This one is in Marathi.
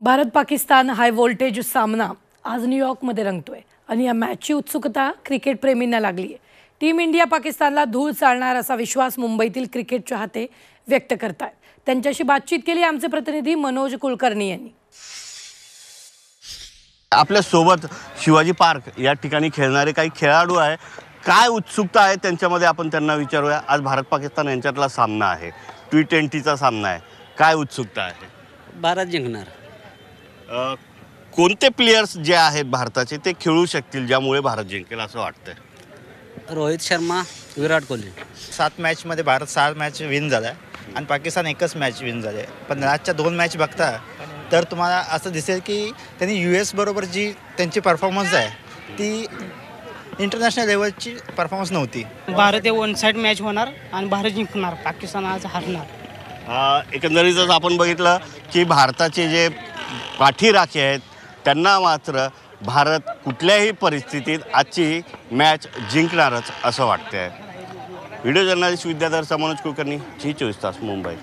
भारत पाकिस्तान हाय व्होल्टेज सामना आज न्यूयॉर्कमध्ये रंगतोय आणि या मॅचची उत्सुकता क्रिकेट प्रेमींना लागली आहे। टीम इंडिया पाकिस्तानला धूळ चालणार असा विश्वास मुंबईतील क्रिकेट चाहते व्यक्त करतात। त्यांच्याशी बातचीत केली आमचे प्रतिनिधी मनोज कुलकर्णी यांनी। आपल्या सोबत शिवाजी पार्क या ठिकाणी खेळणारे काही खेळाडू आहे, काय उत्सुकता आहे त्यांच्यामध्ये आपण त्यांना विचारूया। आज भारत पाकिस्तान यांच्यातला सामना आहे, T20चा सामना आहे, काय उत्सुकता आहे? भारत जिंकणार। कोणते प्लेयर्स जे आहेत भारताचे ते खेळू शकतील ज्यामुळे भारत जिंकेल असं वाटतंय? रोहित शर्मा, विराट कोहली। 7 मॅचमध्ये भारत 6 मॅच विन झाला आणि पाकिस्तान एकच मॅच विन झाले। पण आजच्या 2 मॅच बघता तर तुम्हाला असं दिसेल की त्यांनी US बरोबर जी त्यांची परफॉर्मन्स आहे ती इंटरनॅशनल लेवलची परफॉर्मन्स नव्हती। भारत हे वन साइड मॅच होणार आणि भारत जिंकणार, पाकिस्तान आज हारणार। एकंदरीतच आपण बघितलं की भारताचे जे पाठीराखे आहेत त्यांना मात्र भारत कुठल्याही परिस्थितीत आजची मॅच जिंकणारच असं वाटतंय। Video journalist Vidyadhar Manoj Kulkarni, G24 तास, मुंबई।